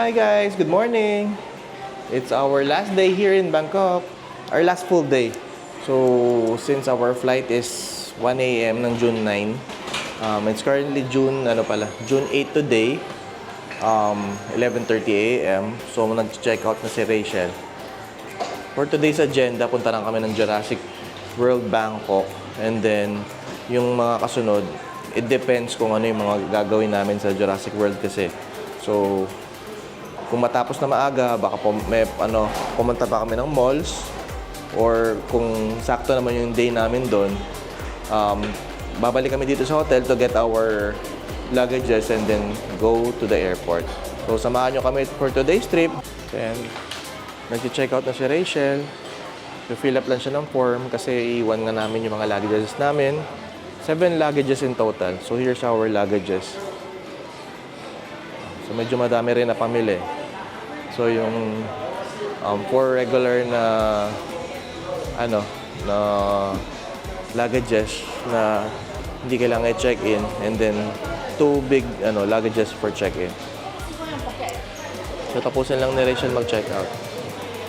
Hi guys, good morning. It's our last day here in Bangkok. Our last full day. So, since our flight is 1 a.m. ng June 9, it's currently June 8 today. 11:30 a.m. So, nag-check out na si Rachel. For today's agenda, punta lang kami ng Jurassic World Bangkok. And then, yung mga kasunod, it depends kung ano yung mga gagawin namin sa Jurassic World kasi. So, kung matapos na maaga, baka pumunta pa kami ng malls. Or kung sakto naman yung day namin doon, babalik kami dito sa hotel to get our luggages and then go to the airport. So, samahan nyo kami for today's trip. And nag-check out na si Rachel. Fill up lang siya ng form kasi iwan nga namin yung mga luggages namin. 7 luggages in total. So, here's our luggages. So, medyo madami rin na pamili. So, yung 4 regular na luggages na hindi kailangan i-check-in and then 2 big luggages for check-in. So, tapusin lang ni Rachel mag-check out.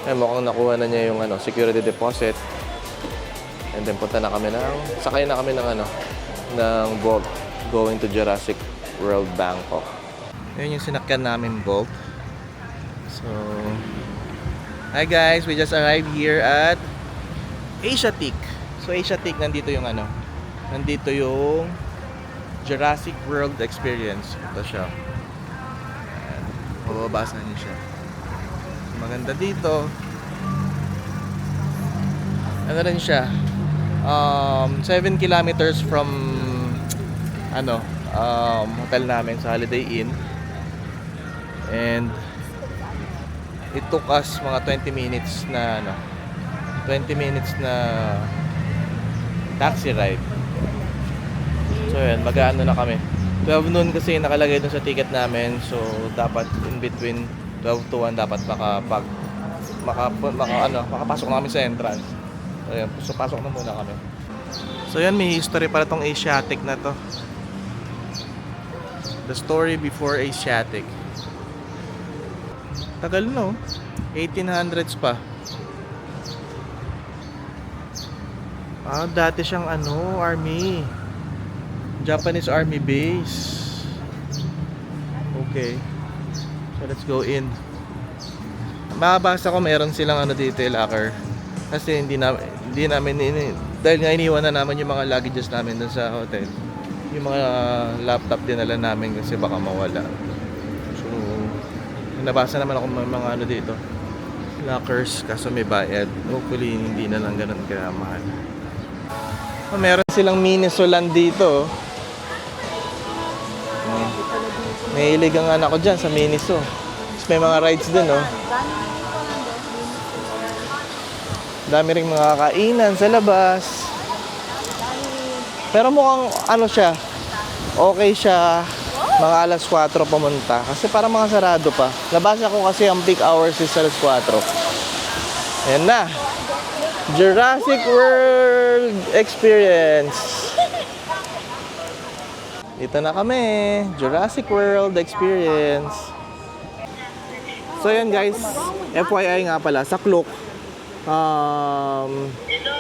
Ay, mukhang nakuha na niya yung security deposit. And then punta na kami sakay na kami ng Bolt going to Jurassic World Bangkok. Yun yung sinakyan namin Bolt. So, hi guys, we just arrived here at Asiatique. So, Asiatique, nandito yung nandito yung Jurassic World Experience. Ito siya. Ayan. Mababasa niyo siya. Maganda dito. Ano rin siya? 7 kilometers from hotel namin sa Holiday Inn. And it took us mga 20 minutes na taxi ride. So yan, mag-aano na kami. 12 noon kasi nakalagay dun sa ticket namin. So dapat in between 12 to 1 dapat makapasok na kami sa entrance. So yan, so pasok na muna kami. So yan, may history para tong Asiatic na to. The story before Asiatic. Tagal no? 1800s pa. Dati siyang army. Japanese army base. Okay. So let's go in. Makabasa ko meron silang dito locker. Kasi hindi namin dahil nga iniwan na naman yung mga luggages namin dun sa hotel. Yung mga laptop dinala namin kasi baka mawala. So nabasa naman ako mga dito. Lockers kaso may bayad. Hopefully hindi na lang ganun kamahal. Meron silang Minisoland dito. Mahilig ang anak ko dyan sa Miniso. May mga rides din Dami ring mga kainan sa labas. Pero mukhang siya. Okay siya. Mga alas 4 pumunta. Kasi parang mga sarado pa. Nabasa ko kasi ang peak hours is alas 4. Ayan na. Jurassic World Experience. Dito na kami. Jurassic World Experience. So yan guys. FYI nga pala. Sa Klook.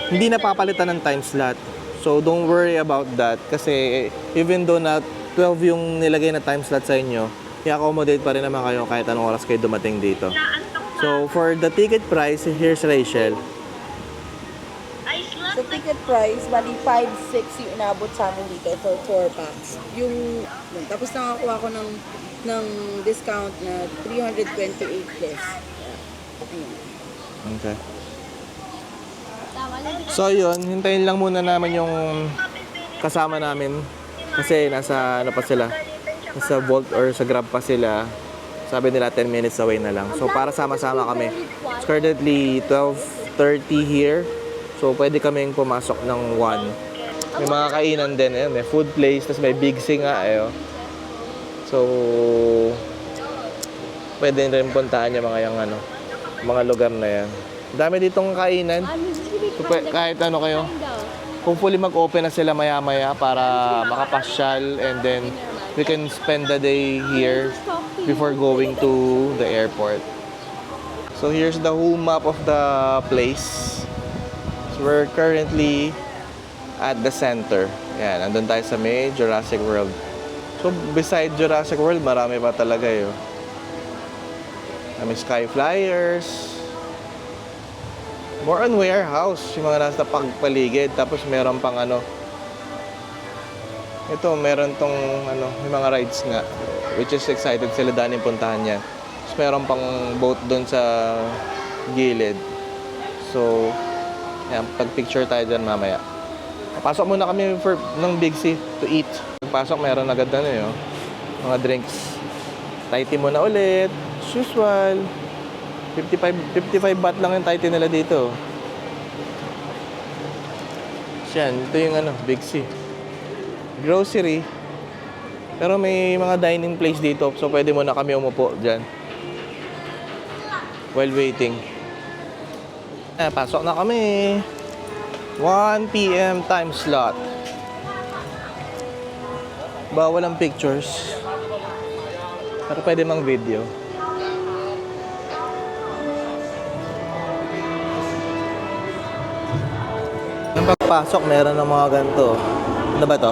Hindi napapalitan ng time slot. So don't worry about that. Kasi even though na 12 yung nilagay na time slot sa inyo, i-accommodate pa rin naman kayo kahit anong oras kayo dumating dito. So for the ticket price, here's Rachel. So ticket price, bali 5-6 yung inabot sa amin dito for 4 packs. Tapos nakakuha ko ng discount na 328 plus. Ayun. Okay. So yun, hintayin lang muna namin yung kasama namin kasi nasa pa sila, nasa Bolt or sa Grab pa sila. Sabi nila 10 minutes away na lang. So para sama-sama kami. It's currently 12:30 here. So pwede kaming pumasok ng 1. May mga kainan din, may food place, tapos may Big C nga So pwede rin puntahan yung mga lugar na yan. Dami ditong kainan. So, kahit kayo. Hopefully mag-open na sila maya-maya para makapasyal and then we can spend the day here before going to the airport. So here's the whole map of the place. So we're currently at the center. Yan, nandun tayo sa may Jurassic World. So beside Jurassic World, marami pa talaga yun. May Sky Flyers. More on warehouse, yung mga nasa pagpaligid. Tapos meron pang ano. Ito, meron tong ano, may mga rides nga. Which is excited sila daning puntahan yan. Tapos meron pang boat doon sa gilid. So, yan, pag-picture tayo dyan mamaya. Pasok muna kami ng Big C to eat. Pagpasok, meron agad na yun. Mga drinks. Thai tea muna ulit. As usual. 55 baht lang yung Thai tea nila dito. Yan, ito yung ano, Big C. Grocery. Pero may mga dining place dito. So, pwede muna kami umupo dyan. While waiting. Pasok na kami. 1 p.m. time slot. Bawal ang pictures. Pero pwede mang video. Nang pagpasok, meron ng mga ganito. Ano ba to?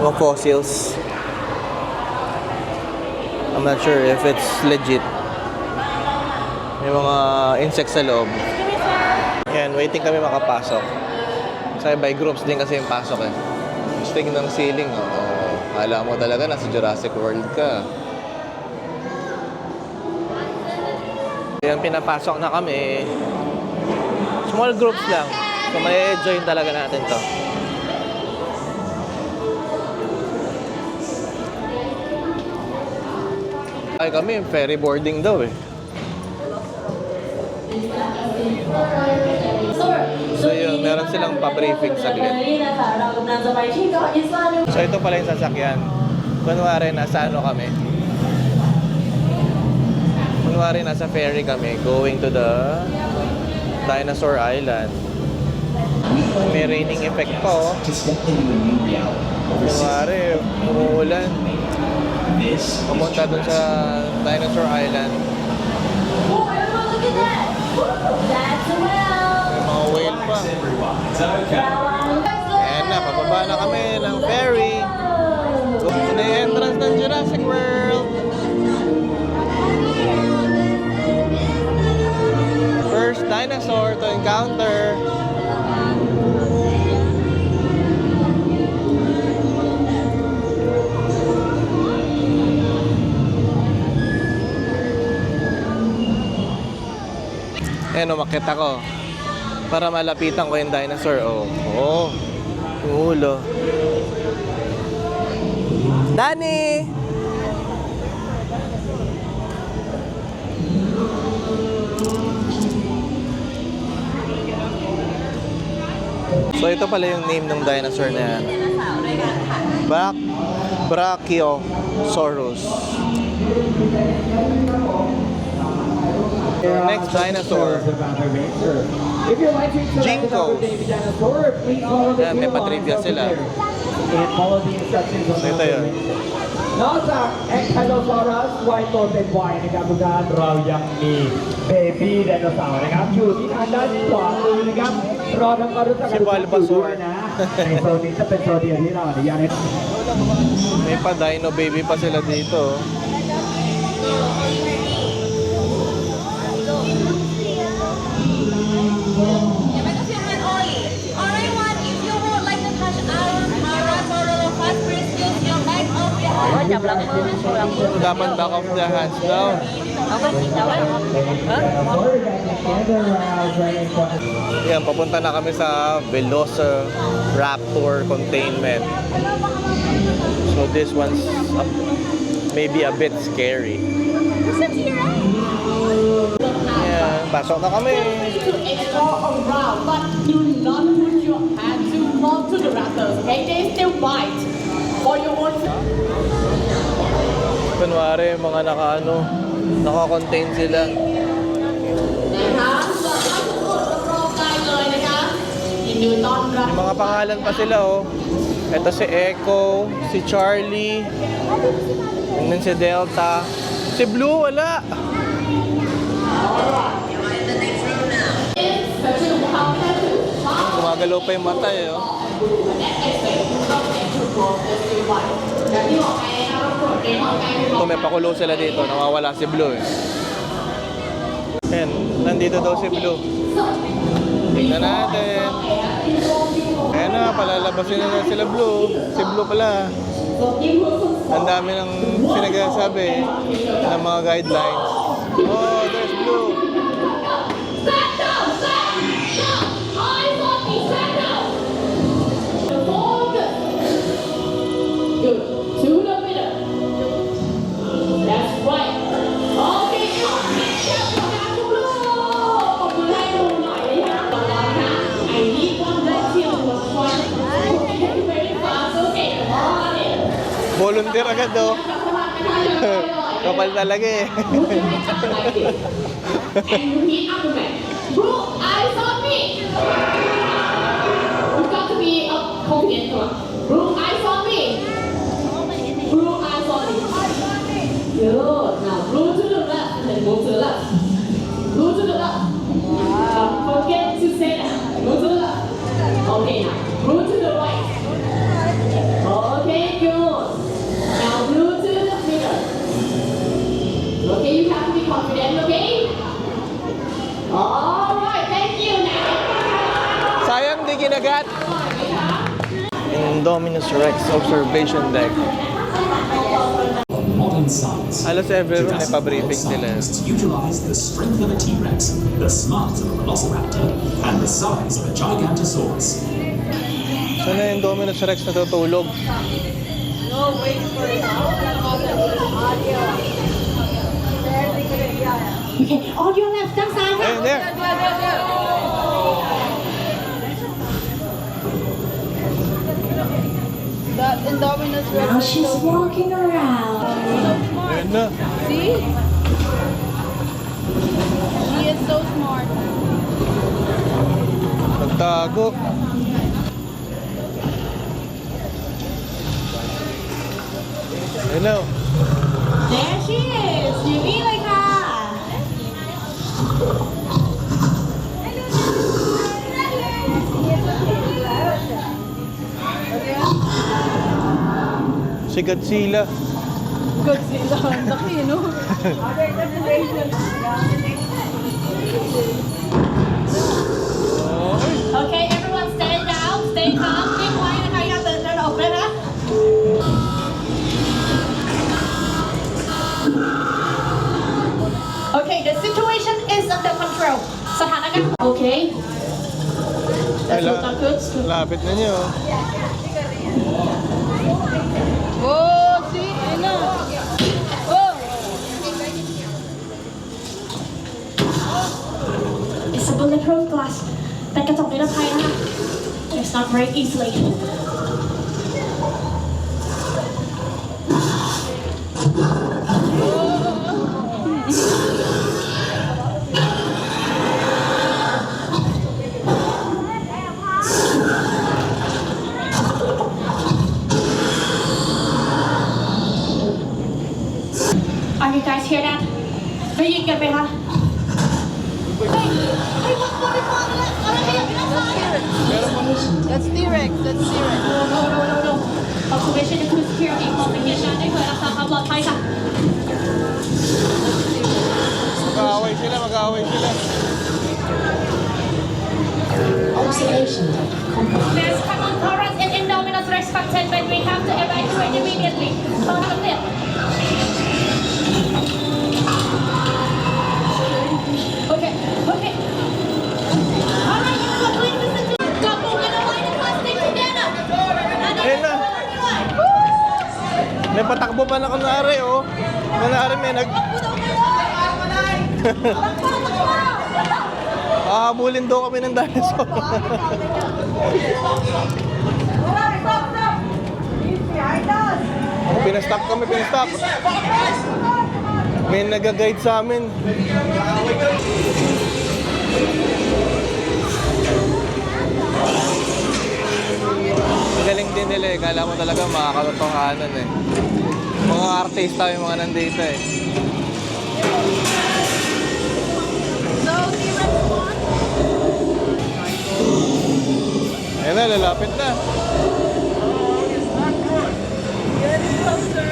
Mga fossils. I'm not sure if it's legit. May mga insects sa loob. Yan, waiting kami makapasok. Kasi by groups din kasi yung pasok eh. Sting ng ceiling. Oh, alam mo talaga nasa Jurassic World ka. Yan, pinapasok na kami. Small groups lang. So may join talaga natin to. Ay kami, ferry boarding daw eh. So yun, meron silang pa-briefing saglit. So ito pala yung sasakyan. Kunwari nasa ano kami. Kunwari nasa ferry kami going to the Dinosaur Island. May raining effect pa oh. Kunwari, umuulan. Pumunta dun sa Dinosaur Island. May mga whale pa. Ayan na, pababa na kami ng ferry. Ito na yung entrance ng Jurassic World. First dinosaur to encounter. Ayan, umakit ako para malapitan ko yung dinosaur. Oh, yung ulo. Danny! So ito pala yung name ng dinosaur na yan. Brachiosaurus. Next dinosaur. Jinkos. Yan, may patrivia sila. So ito yun. นอกจาก Ankylosaurus ไวโตเต็มวัยนะครับทุกท่านเรายังมีเบบี้ไดโนเสาร์นะครับอยู่ที่ทางด้านขวามือนะครับรอทำความรู้จักกันด้วยนะในโซนนี้จะเป็นโซนเดียวที่เราอนุญาตให้ May pa dino baby pa sila dito. Dapat back of the hands down. Yan, papunta na kami sa Velociraptor Containment. So this one's maybe a bit scary. Yan, pasok na kami. Explore around, but do not put your hand too close to the raptors. Okay, they still bite for your own. Kunwari, mga naka-contain sila. May mga pangalan pa sila, oh. Ito si Echo, si Charlie, and then si Delta. Si Blue, wala. Gumagalaw pa yung mata eh. Oh. Kung may pakulo sila dito, nawawala si Blue eh. Ayan, nandito daw si Blue. Tignan natin. Ayan na, palalabasin na sila Blue. Si Blue pala. Ang dami ng sinagsasabi ng mga guidelines. Oh, there's Blue. Stand down! Stand down! Eyes on me! Stand down! Focus! Good. To the middle. That's right. Okay, come. I need one more team to watch. Very fast. Okay, come on in. Volunteer agad daw. Kapal talaga eh. And you need argument. Blue, eyes on me. You've got to be confident. Blue, eyes on me. Blue, eyes on me. Good. Now, blue to the left and then move to the left. Blue to the left. Don't forget to say that. Move to the left. Okay, now, blue to the right. Okay, good. Now, blue to the middle. Okay, you have to be confident, okay? Alright, thank you now. Sayang, di kinagat. Indominus Rex observation deck. Modern science. Halos everyone may Jurassic pa-briefing World sila. scientists utilized the strength of a T-Rex, the smarts of a Velociraptor, and the size of a Gigantosaurus. Saan na yung Indominus Rex natutulog? Okay, on your left, down side. Ayun, there. The Indominus Rex Now is she's so walking around. Ayun na. See? He is so smart. Nagtago. Ayun na. There she is. Yumi like her. Si Godzilla. Godzilla. Ang laki, no? Okay, everyone stay down, stay calm, stay quiet. I have the door open, huh? Okay, the situation is under control. Sahanagan. Okay. That's Ala. what I'm good. Lapit na niyo. Oh, see? Ayun na. Oh! It's a bulletproof glass. แต่กระจกนิรภัยนะคะ It's not break easily. Are you guys hear that? ได้ยินกันไหมคะ That's T-Rex. That's T-Rex. No. Observation includes security. มองเป็นเหตุการณ์ได้เพื่อรักษาความปลอดภัยค่ะ Mag-aaway sila, mag-aaway sila. Observation deck complete. There's common currents in Indominus Rex content, but we have to evacuate immediately. Hold on a bit. Okay. Alright, so please listen to us. Don't move in a line and let's stick together. Ayun na. May patakbo pa na kunwari, oh. Kunwari may Hahabulin daw kami ng dinosaur. Pinastop kami, pinastop. May nag-guide sa amin. Magaling feeling din nila eh. Kala mo talaga makakatotohanan eh. Mga artista yung mga nandito eh. So, T-Rex 1. Ayun na, lalapit na. Get closer.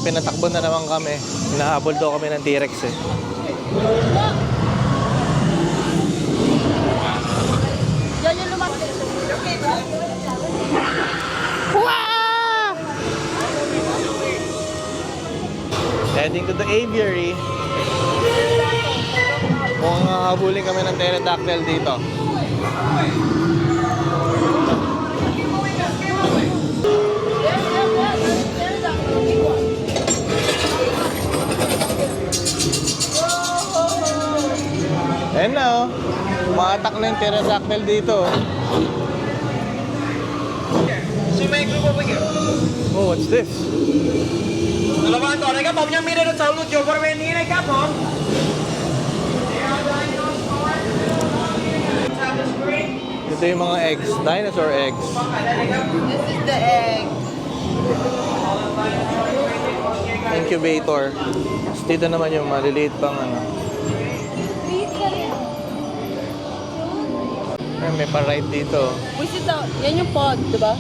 Pinatakbo na naman kami. Hinahabol daw kami ng T-Rex eh. Yan yung lumaki. Okay, bro. Heading to the aviary. Kung habulin kami ng pterodactyl dito. Ayan na oh. Umatak na yung pterodactyl dito. Oh, what's this? Ito yung mga eggs, dinosaur eggs. This is the egg. Incubator. Tapos dito naman yung maliliit pang ano. Ay, may pa-ride dito. Which is the, yan yung pod, di ba?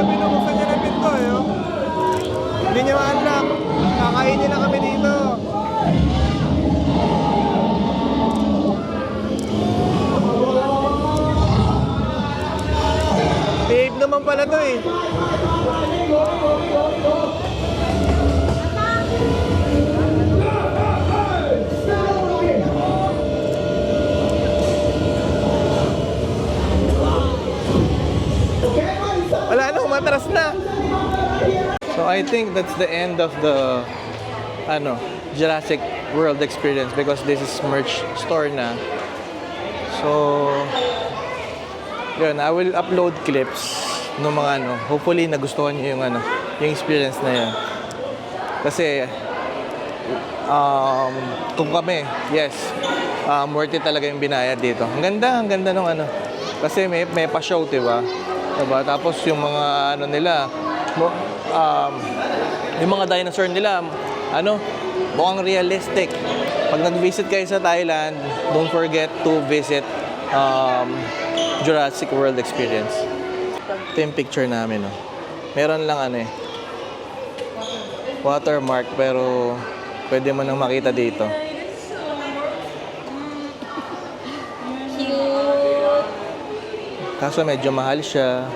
Binubuksan niya ng pinto eh. Oh. Hindi niya ma-unlock. Kakainin na kami dito. Babe naman pala to eh. Wala na, umatras na. So I think that's the end of the Jurassic World experience because this is merch store na. So yun, I will upload clips ng mga hopefully nagustuhan niyo yung yung experience na yun. Kasi kung kami, yes, worth it talaga yung binayad dito. Ang ganda ng kasi may pa-show, diba? Diba? Tapos yung mga nila, yung mga dinosaur nila, mukhang realistic. Pag nag-visit kayo sa Thailand, don't forget to visit Jurassic World experience. Ito yung picture namin, no? Meron lang watermark, pero pwede mo nang makita dito. Kaso medyo mahal siya.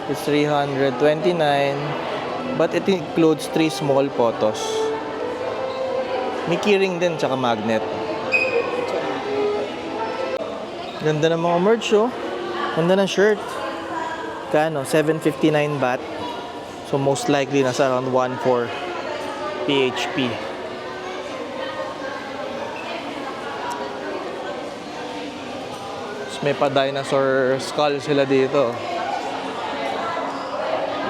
It's 329, but it includes 3 small photos. May keyring din, tsaka magnet. Ganda ng mga merch, oh. Ganda ng shirt. Kano? 759 baht. So most likely nasa around 1.4 PHP. May pa-dinosaur skull sila dito.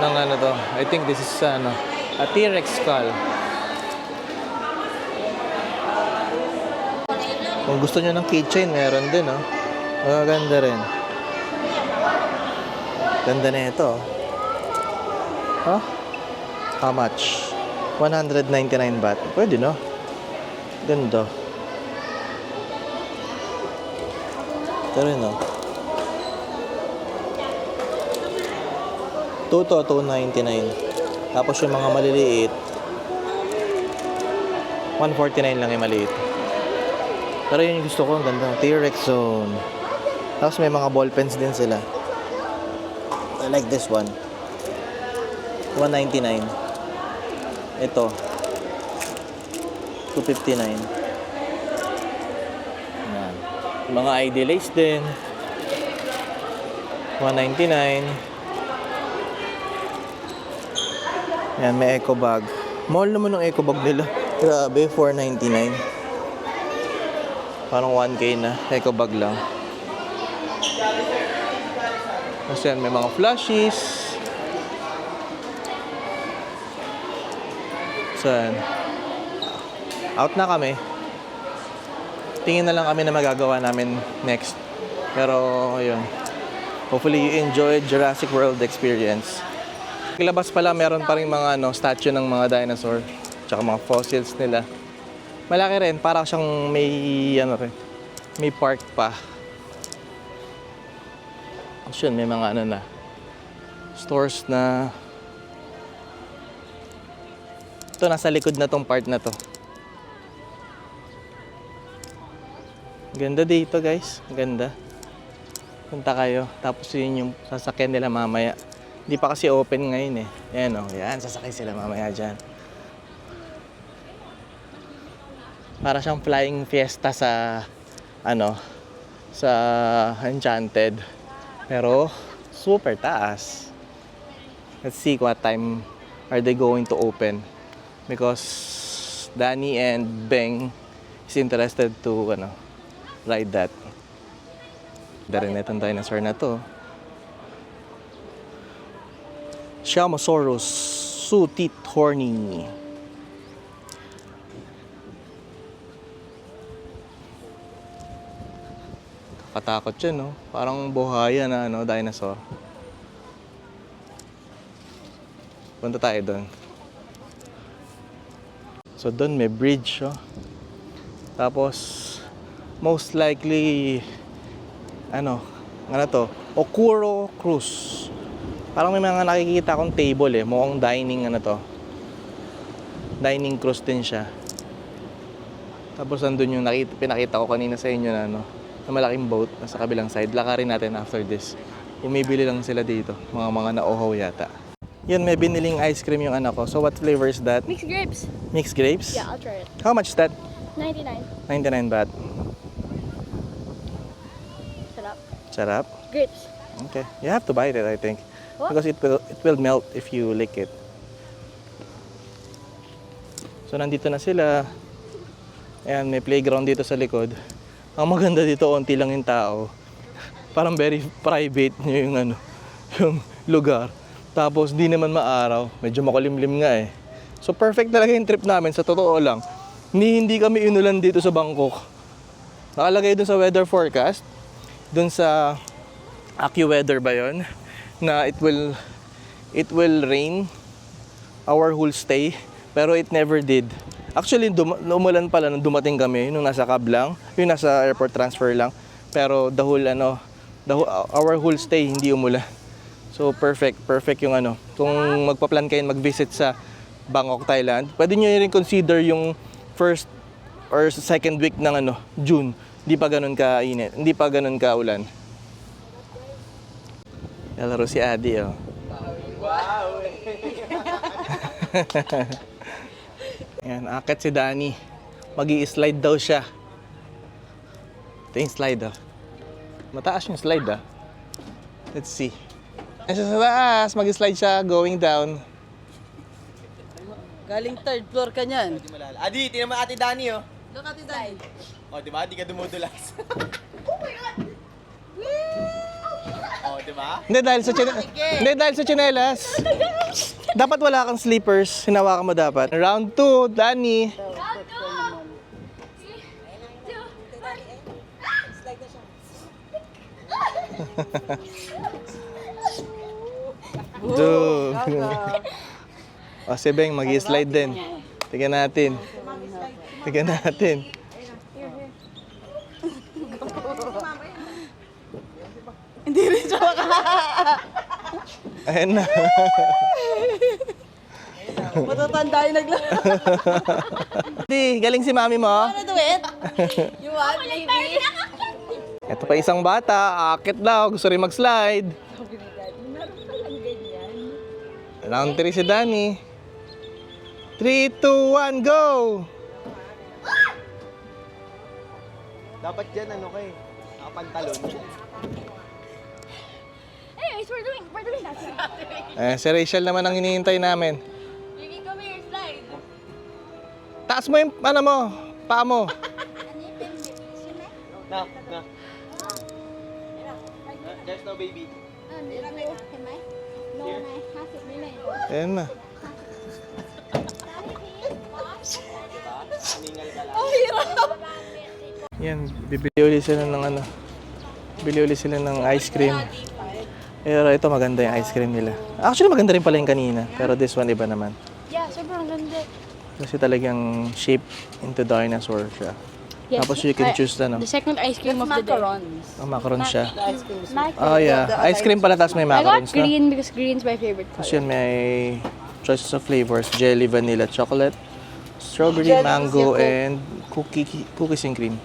Ng to. I think this is a T-Rex skull. Kung gusto nyo ng keychain, meron din, oh. Maganda rin. Ganda na ito. Huh? How much? 199 baht. Pwede, no? Ganda. Ito rin, no? 299. Tapos yung mga maliliit, 149 lang yung maliit. Pero yun yung gusto ko, ang ganda. T-Rex Zone. Tapos may mga ball pens din sila. I like this one. 199. Ito. 259. Yan. Mga ID lace din. 199. Yan, may eco bag. Mahal naman ng eco bag nila. Grabe, 499. Parang 1K na. Eco bag lang. Tapos yan, may mga flashes. Saan? Out na kami. Tingin na lang kami na magagawa namin next. Pero, ayun. Hopefully, you enjoyed Jurassic World experience. Ilabas pala, meron pa rin mga statue ng mga dinosaur. Tsaka mga fossils nila. Malaki rin, para siyang may, may park pa. Yun, may mga na, stores na. Ito, nasa likod na tong part na to. Ganda dito, guys. Ganda. Punta kayo. Tapos yun yung sasakyan nila mamaya. Hindi pa kasi open ngayon eh. Ayan o. Yan, sasakay sila mamaya dyan. Para siyang flying fiesta sa, sa Enchanted. Pero, super taas. Let's see what time are they going to open. Because Danny and Beng is interested to, ride that. Dari na itong dinosaur na to. Chamosaurus sutithorni. Kakatakot yun, no? Parang buhaya na, dinosaur. Punta tayo doon. So, doon may bridge, oh. Tapos, most likely, Okuro Cruise. Parang may mga nakikita akong table eh. Mukhang dining, dining cruise din siya. Tapos, andun yung pinakita ko kanina sa inyo na, na malaking boat nasa kabilang side. Lakarin natin after this. Bumibili lang sila dito. Mga nauhaw yata. Yun, may biniling ice cream yung anak ko. So, what flavor is that? Mixed grapes. Mixed grapes? Yeah, I'll try it. How much is that? 99. 99 baht. Shut up. Sarap? Grapes. Okay. You have to bite it, I think. What? Because it will melt if you lick it. So, nandito na sila. Ayan, may playground dito sa likod. Ang maganda dito, onti lang yung tao. Parang very private yung yung lugar. Tapos, di naman maaraw. Medyo makulimlim nga eh. So, perfect talaga yung trip namin. Sa totoo lang, hindi kami inulan dito sa Bangkok. Nakalagay dun sa weather forecast, dun sa AccuWeather ba yun, na it will rain our whole stay, pero it never did. Actually, umulan pala nung dumating kami, nung nasa cab lang, yung nasa airport transfer lang, pero our whole stay hindi umulan. So perfect yung kung magpa-plan kayo mag-visit sa Bangkok, Thailand, pwede nyo rin consider yung first or second week ng June. Hindi pa ganun ka-init, hindi pa ganun ka-ulan. Lalaro si Adi, oh. Wow! Ayan, akit si Danny. Mag-i-slide daw siya. Ito yung slide, oh. Mataas yung slide, ah. Let's see. Ayan siya sa taas, mag-i-slide siya, going down. Galing third floor ka niyan. Adi, tingnan mo Ate Dani, oh. Look at it, Dai. Oh, di ba? Di ka dumudulas. Oh, di ba? Hindi dahil sa tsinelas. Dapat wala kang slippers. Hinawakan mo dapat. Round 2, Danny. Dude. O, si Beng, mag-i-slide din. Tignan natin. Hindi rin siya Ayan na. matatanda yung naglaro. Di, galing si mami mo. Wanna do it? You want, baby? Ito pa isang bata, akit daw, gusto rin mag-slide. Round 3 si Danny. 3, 2, 1, go! Dapat dyan, ano kayo? Nakapantalon. Anyways, we're doing that. Si Rachel naman ang hinihintay namin. You can come here, slide. Taas mo yung, ano mo, paa mo. Na. There's no baby. Ayan na. Hiningal ka lang. Yan, bibili ulit sila ng ano. Bili ulit sila ng ice cream. Pero ito maganda yung ice cream nila. Actually maganda rin pala yung kanina. Pero this one iba naman. Yeah, sobrang ganda. Kasi talagang shape into dinosaur siya. Yes. Tapos you can choose ano. The second ice cream of the day. Oh, macaron siya. Ice cream. Oh yeah, ice cream pala tapos may I got macarons na. green because green's my favorite Tapos color. yun may choices of flavors. Jelly, vanilla, chocolate, strawberry, Jelly is mango, Yakult. and cookies and cream.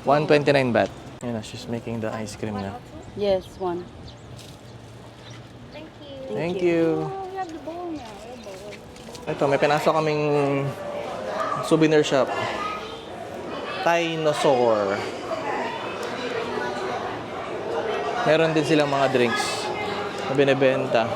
129 baht. Yan na, she's making the ice cream na. Yes, one. Thank you. Oh, we have the bowl now. Ito, may pinasok kaming souvenir shop. Dinosaur. Meron din silang mga drinks na binibenta.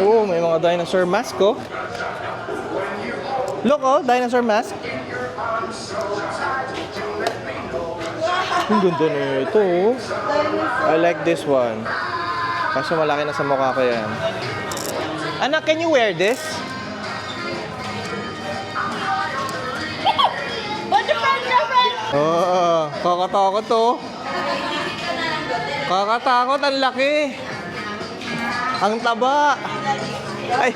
Oh, may mga dinosaur mask oh. Look oh, dinosaur mask. Ang ganda nito oh. I like this one. Kaso malaki na sa mukha ko yan. Anak, can you wear this? What's your friend, girlfriend? Oo, kakatakot oh. Kakatakot, ang laki. Ang taba. Ay.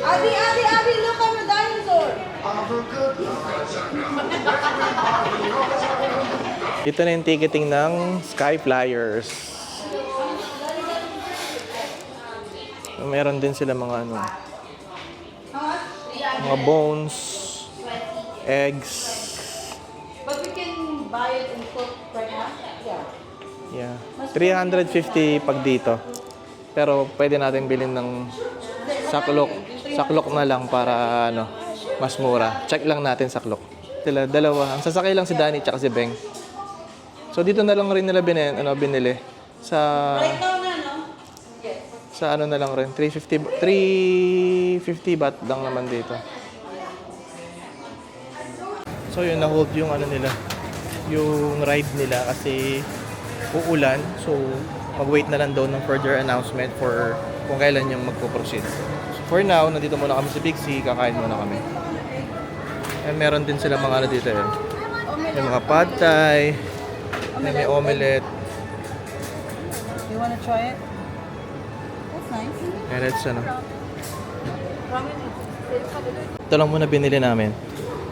Abby, look, I'm a dinosaur. Ito na yung ticketing ng Sky Flyers. Meron din sila mga ano, mga bones, eggs. But we can buy it and cook right now? Yeah. Yeah. 350 pag dito. Pero pwede natin bilhin ng saklok. Saklok na lang para ano, mas mura. Check lang natin saklok. Sila dalawa. Ang sasakay lang si Danny tsaka si Beng. So dito na lang rin nila binili sa sa ano na lang rin 350 baht lang naman dito. So yun, na-hold yung ano nila, yung ride nila kasi uulan. So mag-wait na lang daw ng further announcement for kung kailan yung magpo-proceed. So for now, nandito muna kami sa Big C, kakain muna kami. And meron din sila mga ano dito yun. May mga pad thai, may omelette. You wanna try it? That's nice. And it's ano. Ito lang muna binili namin.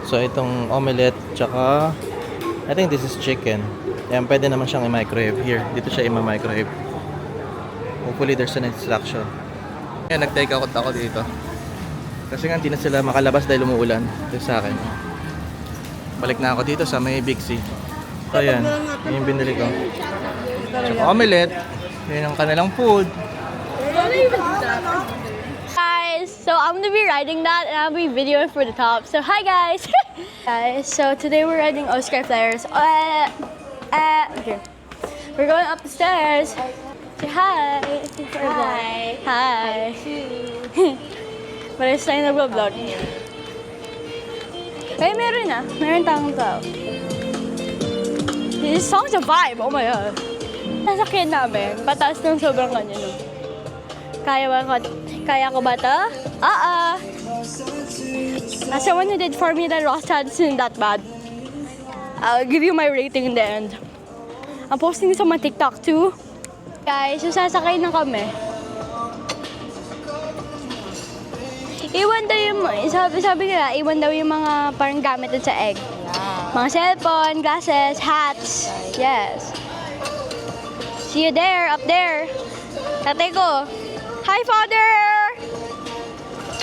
So itong omelette, tsaka I think this is chicken. Yan, pwede naman siyang i-microwave. Here, dito siya i-microwave. Hopefully there's an instruction. Yan, nag-take out ako dito. Kasi nga hindi na sila makalabas dahil umuulan. Ito sa akin. Balik na ako dito sa may Big C. So yan, yun yung binili ko. Tsaka omelette. Yan ang kanilang food. Guys, so I'm gonna be riding that and I'll be videoing for the top. So hi guys. Guys, so today we're riding Sky Flyers. Okay. We're going up the stairs. Say hi. Hi. Hi. But it's time to vlog. Ay, meron na. Meron tayong tao. This song's a vibe. Oh my god. Nasakyan namin. Pataas ng sobrang kanya no. Kaya ko ba ito? As someone who did Formula Rossa, it's not that bad. I'll give you my rating in the end. I'm posting this on my TikTok too. Guys, so sasakay na kami. Iwan daw yung, sabi nila, iwan daw yung mga parang gamit dun sa egg. Mga cellphone, glasses, hats. Yes. See you there, up there. Tatay ko. Hi, Father!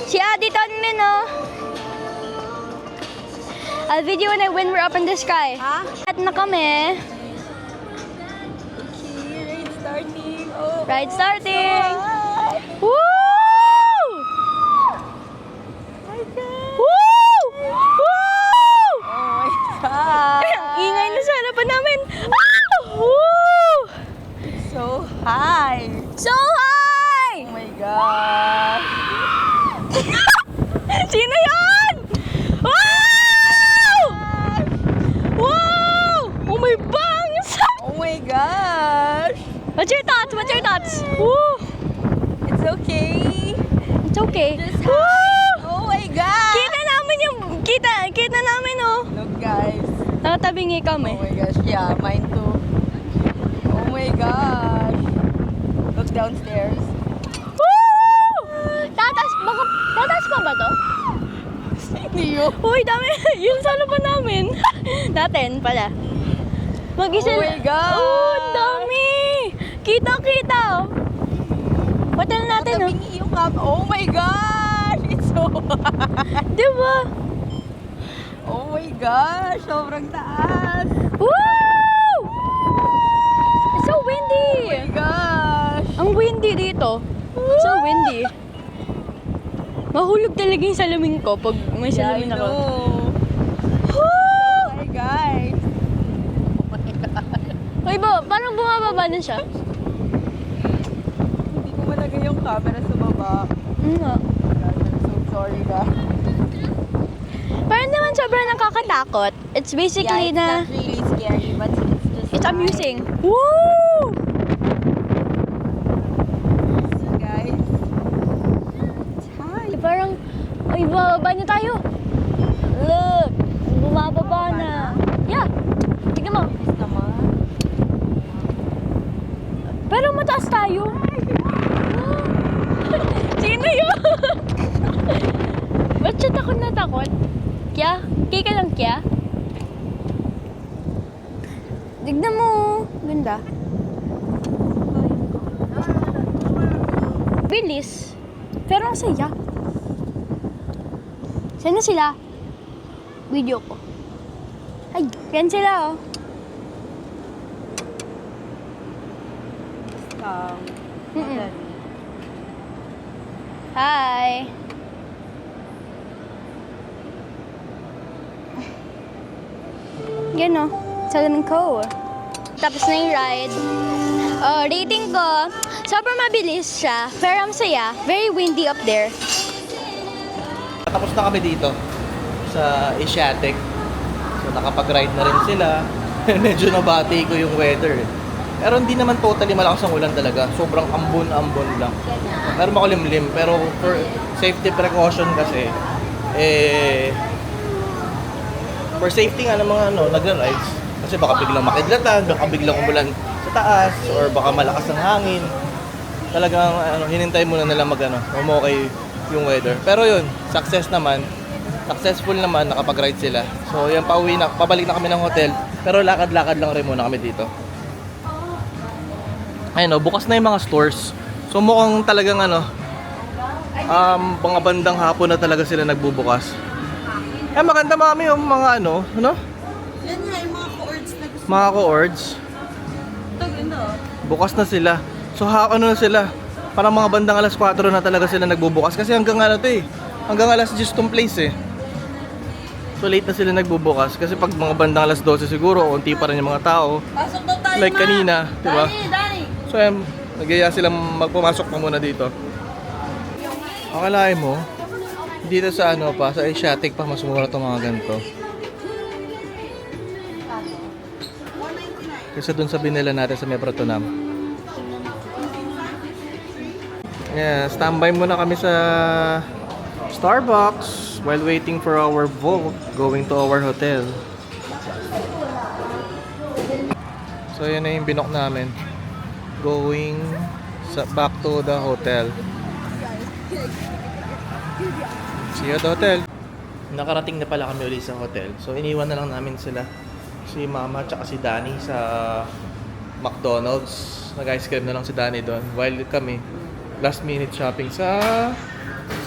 Si Adi Tonmin, oh. I'll video when we're up in the sky. Ha? At na kami. Okay, ride starting. Oh, Ride starting. Hi. Woo! Hi, guys. Woo! Woo! Oh my God. Ang ingay na sa harapan namin. Ah! Woo! So high. So high! Oh my God. Sino yan? Wow! Wow! Oh my bangs! Oh my gosh. What's your thoughts? What's your thoughts? Woo! It's okay. It's okay. Just Woo! Oh my God. Kita namin yung kita namin oh. Look guys. Nakatabingi kami. Oh my gosh. Yeah, mine too. Oh my gosh. Look downstairs. Woo! Tatas pa ba to? Hindi yun. Uy, dami. Yun sa ano pa namin. Natin pala. Mag-isa. Oh my God. Oh, ang dami. Kita. Hotel natin oh. Tabingi yung cup. Oh my gosh. It's so high. Diba? Oh my gosh. Sobrang taas. Woo! It's so windy. Oh my gosh. Ang windy dito. So windy. Mahulog talaga yung salamin ko pag may Yeah, I salamin ako. know. Woo! Hi guys. Uy, parang bumababa na siya. Hindi ko malagay yung camera sa baba. Nga. Gosh, I'm so sorry guys. Parang naman sobrang nakakatakot. It's basically Yeah, it's not really scary, but it's just it's high. amusing. Woo! So guys, it's high. Parang, ay, bababa na tayo. Look, bumababa na. Yeah, tignan mo. Bilis naman. Pero mataas tayo. Sino yun? Ba't siya takot na takot? Kya? Kika lang kya? Tignan mo. Ganda. Bilis. Pero ang saya. Saan na sila? Video ko. Ay, yan sila oh. Mm-mm. Hi. Yan oh. Salamin ko. Tapos na yung ride. Rating ko, sobrang mabilis siya. Pero ang saya. Very windy up there. Tapos na kami dito sa Asiatic. So nakapag-ride na rin sila. Medyo nabati ko yung weather. Pero hindi naman totally malakas ang ulan talaga. Sobrang ambon-ambon lang. Pero makulimlim. Pero for safety precaution kasi, for safety nga ng mga nagra-rides. Kasi baka biglang makidlatan, baka biglang umulan sa taas, or baka malakas ang hangin. Talagang hinintay muna nila umokay yung weather. Pero yun, successful naman, nakapag-ride sila. So yan, pabalik na kami ng hotel. Pero lakad-lakad lang rin muna kami dito. Ayun bukas na yung mga stores. So mukhang talagang mga bandang hapon na talaga sila nagbubukas. Maganda mami yung mga Yan nga, yung mga chords na gusto. mga co-ords. Ito, ganda. Bukas na sila. So na sila. Parang mga bandang alas 4 na talaga sila nagbubukas. Kasi hanggang hanggang alas 10 tong place eh. So late na sila nagbubukas. Kasi pag mga bandang alas 12 siguro, unti pa rin yung mga tao. Pasok daw tayo, Like kanina, di ba? Dani! So ayun, nagyaya silang magpumasok na muna dito. Akalain mo, dito sa sa Asiatic pa, mas mura itong mga ganito. Kasi dun sa binila natin sa Meprotonam. Yeah, standby muna kami sa Starbucks while waiting for our Volt going to our hotel. So yun na yung binok namin. Going back to the hotel. See you at the hotel. Nakarating na pala kami ulit sa hotel. So iniwan na lang namin sila. Si Mama at si Danny sa McDonald's. Nag-ice cream na lang si Danny doon. While kami, last minute shopping sa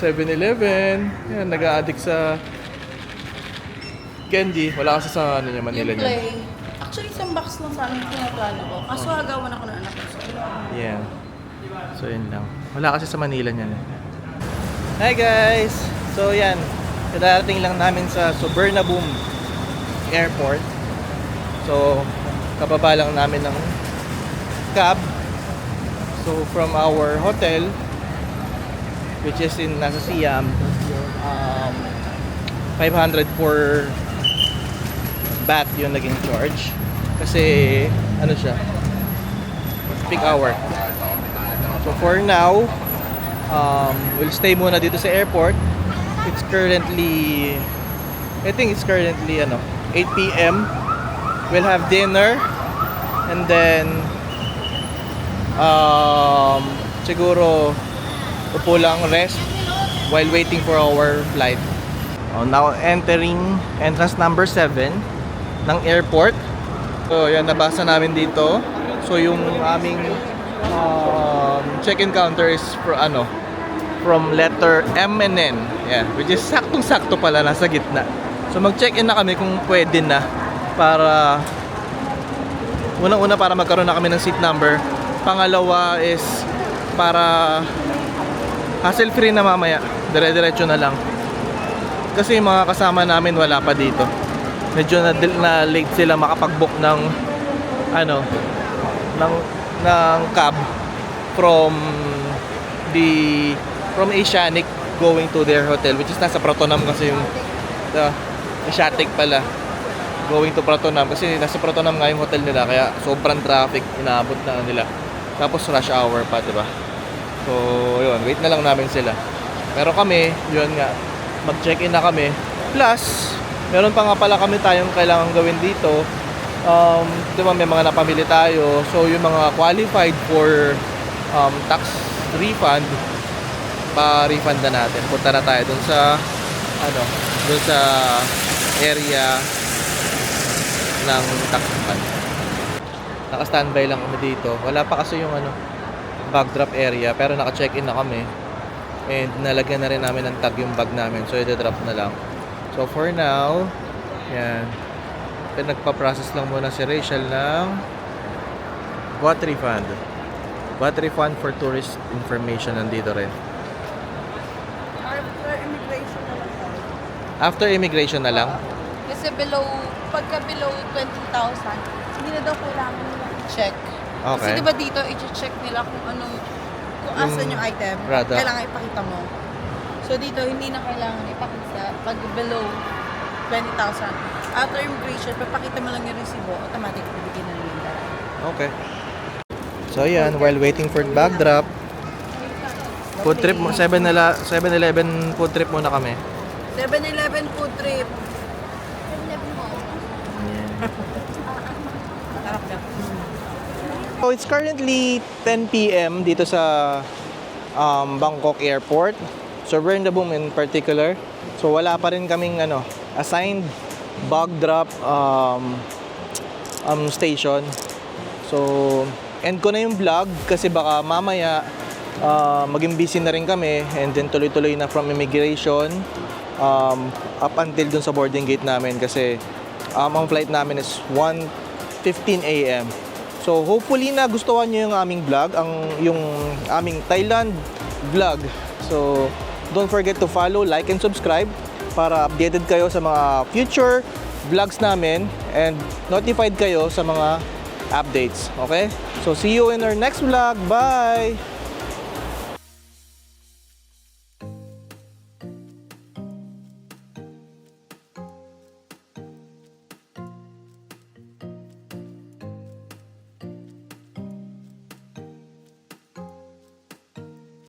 7-Eleven. Yan, nag-a-addict sa candy. Wala kasi sa ano niya, Manila Yung niya. play. Actually, isang box lang sana yung pinaplano ko. Kaso agawan ako ng anak ko. Yeah. So, yun lang. Wala kasi sa Manila niyan. Hi guys! So, yan. Kadarating lang namin sa Suvarnabhumi Airport. So, kababa lang namin ng cab. So, from our hotel, which is in nasa Siam, 500 for baht yung naging charge. Kasi, ano siya, peak hour. So for now, we'll stay muna dito sa airport. It's currently, I think it's currently 8 p.m. We'll have dinner and then siguro upo lang rest while waiting for our flight. Now entering entrance number 7 ng airport. So yan, nabasa namin dito. So yung aming check-in counter is from letter M and N. Yeah, which is saktong-sakto pala, nasa gitna. So mag-check-in na kami kung pwede na, para unang-una para magkaroon na kami ng seat number. Pangalawa is para hassle-free na mamaya. Dire-diretso na lang. Kasi yung mga kasama namin wala pa dito. Medyo na late sila makapag-book ng ng cab from Asiatic going to their hotel, which is nasa Pratunam kasi yung Asiatic pala going to Pratunam kasi nasa Pratunam nga yung hotel nila, kaya sobrang traffic inaabot na nila, tapos rush hour pa, diba? So yun, wait na lang namin sila, pero kami yun nga, mag-check-in na kami, plus meron pa nga pala kami tayong kailangan gawin dito. Diba may mga napamili tayo, so yung mga qualified for tax refund, pa-refund na natin. Punta na tayo dun sa dun sa area ng tax refund. Naka-standby lang kami dito. Wala pa kasi yung bag drop area, pero naka-check-in na kami. And nalagyan na rin namin ng tag yung bag namin, so i-drop na lang. So for now, yan. Nagpa-process lang muna si Rachel ng VAT refund. VAT refund for tourist information nandito rin. After immigration na lang tayo. After immigration na lang? Kasi pagka below 20,000, hindi na daw kailangan nila i-check. Kasi Okay. diba dito, i-check nila kung asan yung item, Rada. kailangan ipakita mo. So dito, hindi na kailangan ipakita pag below 20,000. After immigration, papakita mo lang yung resibo, automatic bibigyan na nila. Okay. So yan, while waiting for bag drop, food trip, 7-Eleven food trip muna kami. 7-Eleven food trip. So it's currently 10 p.m. dito sa Bangkok Airport, Suvarnabhumi in particular. So wala pa rin kaming assigned bag drop station. So end ko na yung vlog kasi baka mamaya maging busy na rin kami, and then tuloy-tuloy na from immigration up until dun sa boarding gate namin kasi ang flight namin is 1:15 a.m. So hopefully na gustuhan nyo yung aming vlog, yung aming Thailand vlog. So don't forget to follow, like, and subscribe para updated kayo sa mga future vlogs namin and notified kayo sa mga updates. Okay? So see you in our next vlog. Bye!